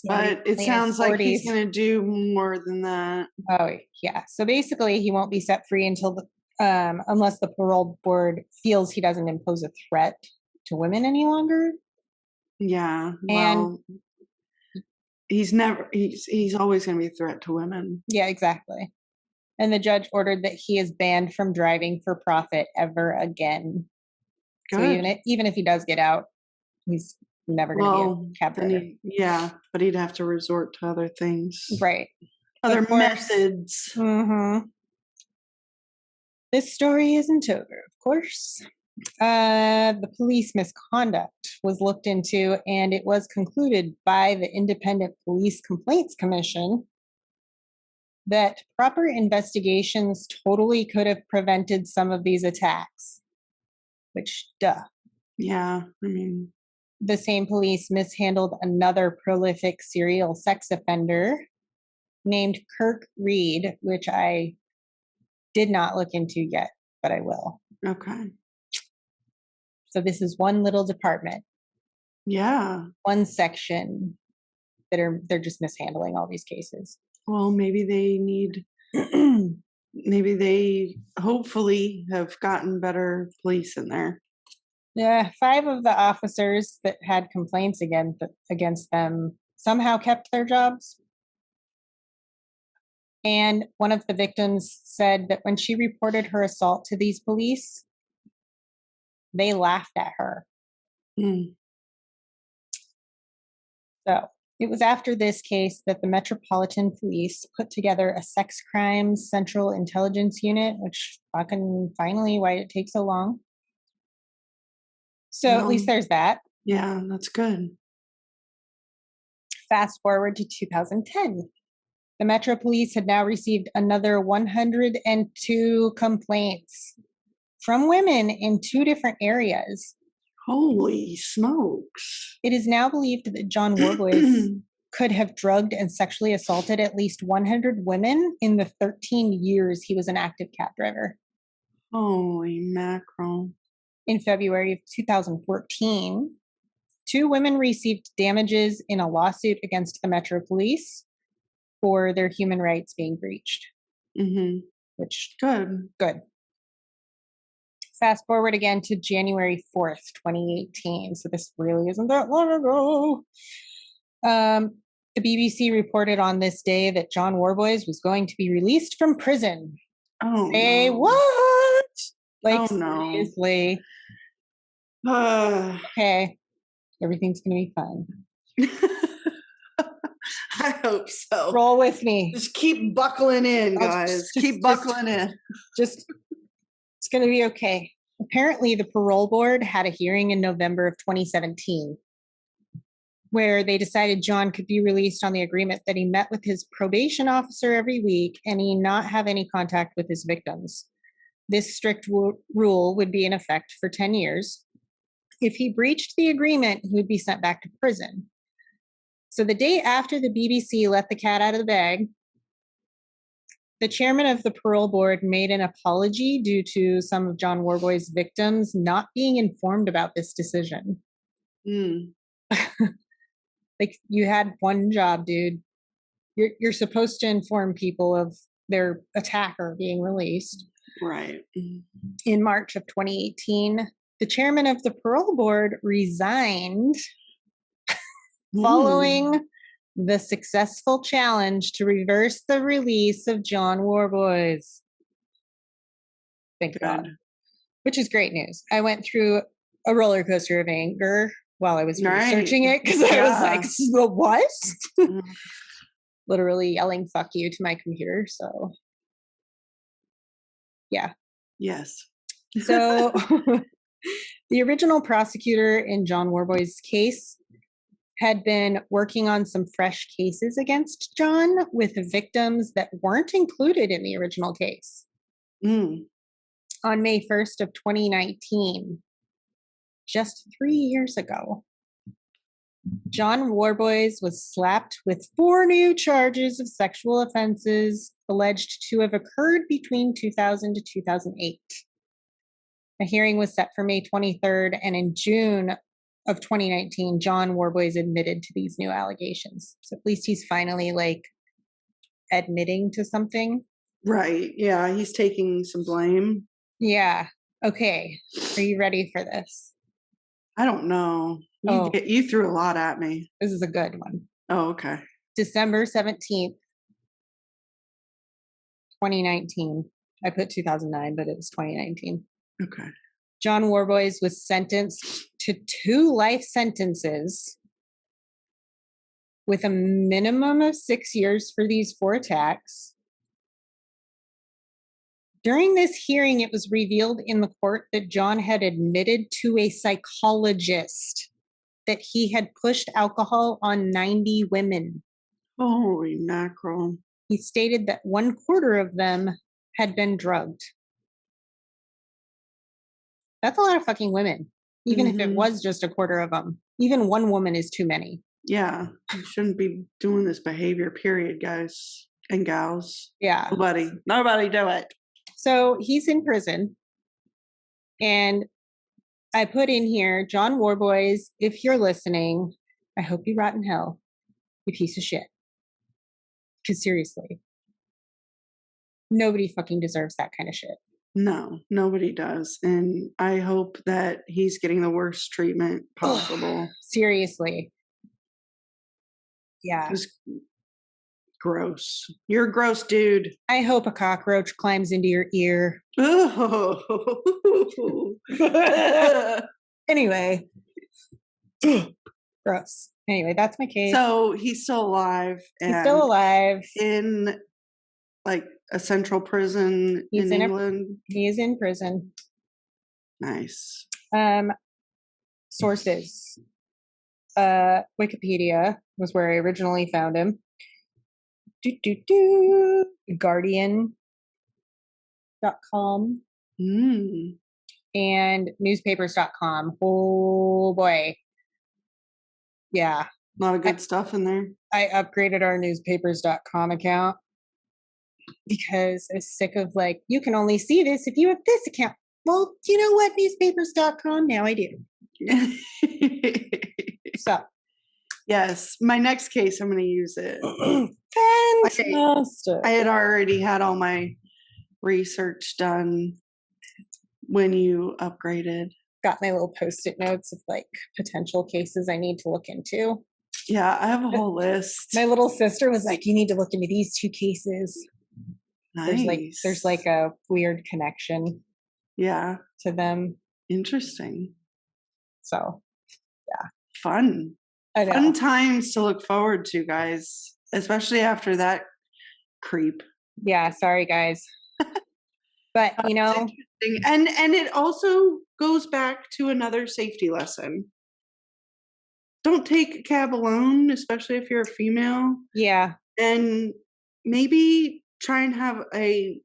Speaker 2: Yeah,
Speaker 3: But it sounds like he's
Speaker 2: 40s.
Speaker 3: going to do more than that.
Speaker 2: Oh, yeah. So basically, he won't be set free until unless the parole board feels he doesn't impose a threat to women any longer.
Speaker 3: Yeah.
Speaker 2: And
Speaker 3: Well, he's always going to be a threat to women.
Speaker 2: yeah, exactly. And the judge ordered that he is banned from driving for profit ever again.
Speaker 3: Good.
Speaker 2: So even if he does get out, he's never going to be a cab driver.
Speaker 3: Yeah, but he'd have to resort to other things.
Speaker 2: Right.
Speaker 3: Other methods.
Speaker 2: Mm-hmm. This story isn't over, of course. The police misconduct was looked into, and it was concluded by the Independent Police Complaints Commission that proper investigations totally could have prevented some of these attacks. Which, duh.
Speaker 3: Yeah, I mean,
Speaker 2: the same police mishandled another prolific serial sex offender named Kirk Reed, which I did not look into yet, but I will.
Speaker 3: Okay.
Speaker 2: So this is one little department.
Speaker 3: Yeah.
Speaker 2: One section they're just mishandling all these cases.
Speaker 3: Well, maybe they hopefully have gotten better police in there.
Speaker 2: Yeah, 5 of the officers that had complaints against them somehow kept their jobs. And one of the victims said that when she reported her assault to these police, they laughed at her.
Speaker 3: Mm.
Speaker 2: So it was after this case that the Metropolitan Police put together a sex crimes central intelligence unit, which fucking finally why it takes so long. So at least there's that.
Speaker 3: Yeah, that's good.
Speaker 2: Fast forward to 2010. The Metro Police had now received another 102 complaints from women in 2 different areas.
Speaker 3: Holy smokes.
Speaker 2: It is now believed that John Warboys could have drugged and sexually assaulted at least 100 women in the 13 years he was an active cab driver.
Speaker 3: Holy mackerel.
Speaker 2: In February of 2014, 2 women received damages in a lawsuit against the Metro Police for their human rights being breached.
Speaker 3: Mm-hmm.
Speaker 2: Which,
Speaker 3: good.
Speaker 2: Fast forward again to January 4th, 2018. So this really isn't that long ago. The BBC reported on this day that John Warboys was going to be released from prison.
Speaker 3: Oh,
Speaker 2: Say
Speaker 3: no.
Speaker 2: what? Like,
Speaker 3: no.
Speaker 2: seriously. Okay. Everything's going to be fine.
Speaker 3: I hope so.
Speaker 2: Roll with me.
Speaker 3: Just keep buckling in, guys. Keep buckling in.
Speaker 2: It's going to be okay. Apparently, the parole board had a hearing in November of 2017 where they decided John could be released on the agreement that he met with his probation officer every week and he not have any contact with his victims. This strict rule would be in effect for 10 years. If he breached the agreement, he would be sent back to prison. So the day after the BBC let the cat out of the bag, the chairman of the parole board made an apology due to some of John Warboys' victims not being informed about this decision. Like, you had one job, dude. You're supposed to inform people of their attacker being released.
Speaker 3: Right.
Speaker 2: In March of 2018, the chairman of the parole board resigned following the successful challenge to reverse the release of John Warboys. Thank God. Which is great news. I went through a roller coaster of anger while I was researching it because I was like, what? Literally yelling fuck you to my computer. So, yeah.
Speaker 3: Yes.
Speaker 2: So, the original prosecutor in John Warboys' case had been working on some fresh cases against John with victims that weren't included in the original case. On May 1st of 2019, just 3 years ago, John Warboys was slapped with 4 new charges of sexual offenses alleged to have occurred between 2000 to 2008. A hearing was set for May 23rd, and in June of 2019, John Warboys admitted to these new allegations. So at least he's finally like admitting to something.
Speaker 3: Right. Yeah, he's taking some blame.
Speaker 2: Yeah. Okay. Are you ready for this?
Speaker 3: I don't know. You threw a lot at me.
Speaker 2: This is a good one.
Speaker 3: Oh, okay.
Speaker 2: December 17th, 2019. I put 2009, but it was 2019.
Speaker 3: Okay.
Speaker 2: John Warboys was sentenced to 2 life sentences with a minimum of 6 years for these 4 attacks. During this hearing, it was revealed in the court that John had admitted to a psychologist that he had pushed alcohol on 90 women.
Speaker 3: Holy mackerel.
Speaker 2: He stated that 1/4 of them had been drugged. That's a lot of fucking women, even if it was just 1/4 of them. Even one woman is too many.
Speaker 3: Yeah, you shouldn't be doing this behavior, period, guys and gals.
Speaker 2: Yeah.
Speaker 3: Nobody do it.
Speaker 2: So he's in prison. And I put in here, John Warboys, if you're listening, I hope you rot in hell, you piece of shit. Because seriously, nobody fucking deserves that kind of shit.
Speaker 3: No, nobody does. And I hope that he's getting the worst treatment possible.
Speaker 2: Seriously. Yeah.
Speaker 3: Just gross. You're a gross dude.
Speaker 2: I hope a cockroach climbs into your ear.
Speaker 3: Oh.
Speaker 2: Anyway. Gross. Anyway, that's my case.
Speaker 3: So he's still alive.
Speaker 2: He's still alive.
Speaker 3: In like a central prison in England.
Speaker 2: He is in prison.
Speaker 3: Nice.
Speaker 2: Sources. Wikipedia was where I originally found him. Guardian.com. And newspapers.com. Oh boy. Yeah.
Speaker 3: A lot of good stuff in there.
Speaker 2: I upgraded our newspapers.com account because I was sick of like, you can only see this if you have this account. Well, you know what? Newspapers.com. Now I do. So.
Speaker 3: Yes. My next case, I'm going to use it.
Speaker 2: Fantastic.
Speaker 3: I had already had all my research done when you upgraded.
Speaker 2: Got my little post-it notes of like potential cases I need to look into.
Speaker 3: Yeah, I have a whole list.
Speaker 2: My little sister was like, you need to look into these 2 cases.
Speaker 3: Nice.
Speaker 2: There's like a weird connection.
Speaker 3: Yeah.
Speaker 2: To them.
Speaker 3: Interesting.
Speaker 2: So, yeah.
Speaker 3: Fun.
Speaker 2: I know.
Speaker 3: Fun times to look forward to, guys. Especially after that creep.
Speaker 2: Yeah, sorry guys. But you know,
Speaker 3: and it also goes back to another safety lesson. Don't take a cab alone, especially if you're a female.
Speaker 2: Yeah.
Speaker 3: And maybe try and have a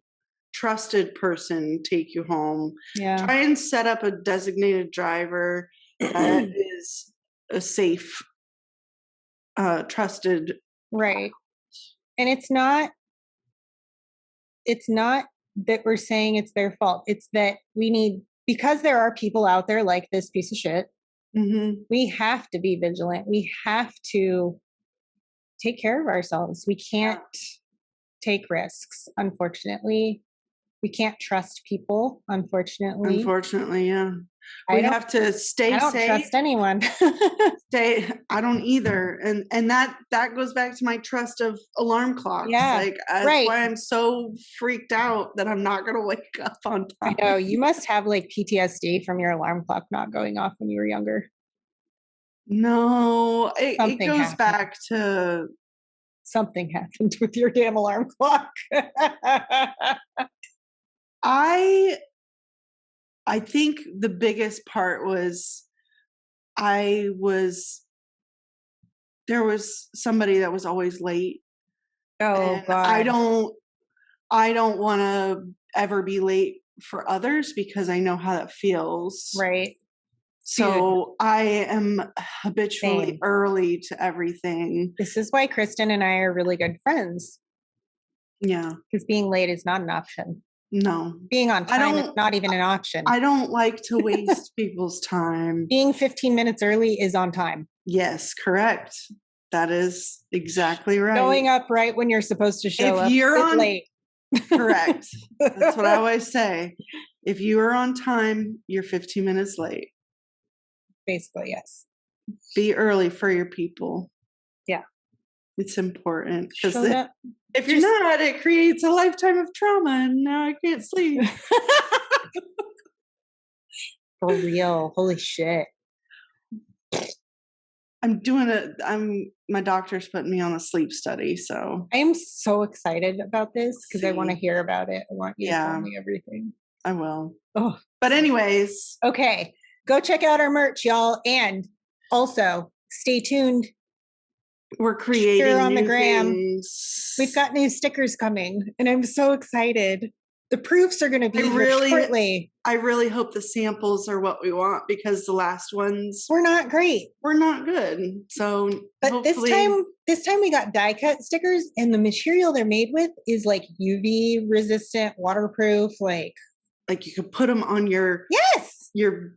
Speaker 3: trusted person take you home.
Speaker 2: Yeah.
Speaker 3: Try and set up a designated driver that is a safe, trusted.
Speaker 2: Right. And it's not that we're saying it's their fault. It's that because there are people out there like this piece of shit, we have to be vigilant. We have to take care of ourselves. We can't take risks, unfortunately. We can't trust people, unfortunately.
Speaker 3: Unfortunately, yeah. We have to stay safe.
Speaker 2: I don't trust anyone.
Speaker 3: I don't either. And that goes back to my trust of alarm clocks.
Speaker 2: Yeah.
Speaker 3: Like that's why I'm so freaked out that I'm not gonna wake up on time.
Speaker 2: I know. You must have like PTSD from your alarm clock not going off when you were younger.
Speaker 3: No, it goes
Speaker 2: happened.
Speaker 3: back to
Speaker 2: something happened with your damn alarm clock.
Speaker 3: I think the biggest part was there was somebody that was always late.
Speaker 2: Oh God.
Speaker 3: I don't want to ever be late for others because I know how that feels.
Speaker 2: Right.
Speaker 3: So I am habitually early to everything.
Speaker 2: This is why Kristen and I are really good friends.
Speaker 3: Yeah.
Speaker 2: Because being late is not an option.
Speaker 3: No.
Speaker 2: Being on time is not even an option.
Speaker 3: I don't like to waste people's time.
Speaker 2: Being 15 minutes early is on time.
Speaker 3: Yes, correct. That is exactly right.
Speaker 2: Showing up right when you're supposed to show up.
Speaker 3: If you're on
Speaker 2: late.
Speaker 3: Correct. That's what I always say. If you are on time, you're 15 minutes late.
Speaker 2: Basically, yes.
Speaker 3: Be early for your people.
Speaker 2: Yeah.
Speaker 3: It's important. Because if you're not, it creates a lifetime of trauma and now I can't sleep.
Speaker 2: For real. Holy shit.
Speaker 3: My doctor's putting me on a sleep study, so.
Speaker 2: I am so excited about this because I want to hear about it. I want you to tell me everything.
Speaker 3: I will.
Speaker 2: Oh.
Speaker 3: But anyways.
Speaker 2: Okay. Go check out our merch, y'all. And also stay tuned.
Speaker 3: We're creating
Speaker 2: Share on
Speaker 3: new
Speaker 2: the gram.
Speaker 3: things.
Speaker 2: We've got new stickers coming and I'm so excited. The proofs are going to be here shortly.
Speaker 3: I really hope the samples are what we want because the last ones
Speaker 2: were not great.
Speaker 3: We're not good. So,
Speaker 2: but this time we got die cut stickers and the material they're made with is like UV resistant, waterproof, like
Speaker 3: you could put them on your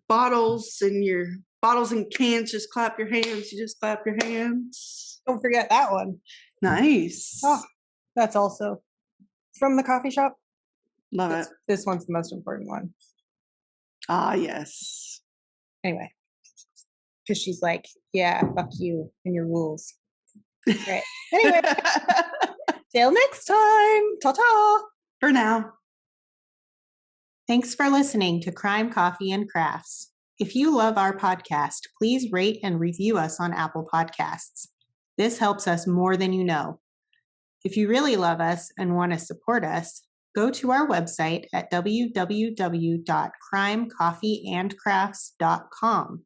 Speaker 3: bottles and cans. Just clap your hands. You just clap your hands.
Speaker 2: Don't forget that one.
Speaker 3: Nice.
Speaker 2: Oh, that's also from the coffee shop.
Speaker 3: Love it.
Speaker 2: This one's the most important one.
Speaker 3: Ah, yes.
Speaker 2: Anyway, because she's like, yeah, fuck you and your rules. Right. Anyway, till next time. Ta-ta.
Speaker 3: For now.
Speaker 2: Thanks for listening to Crime, Coffee, and Crafts. If you love our podcast, please rate and review us on Apple Podcasts. This helps us more than you know. If you really love us and want to support us, go to our website at www.crimecoffeeandcrafts.com.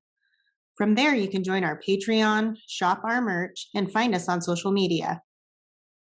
Speaker 2: From there, you can join our Patreon, shop our merch, and find us on social media.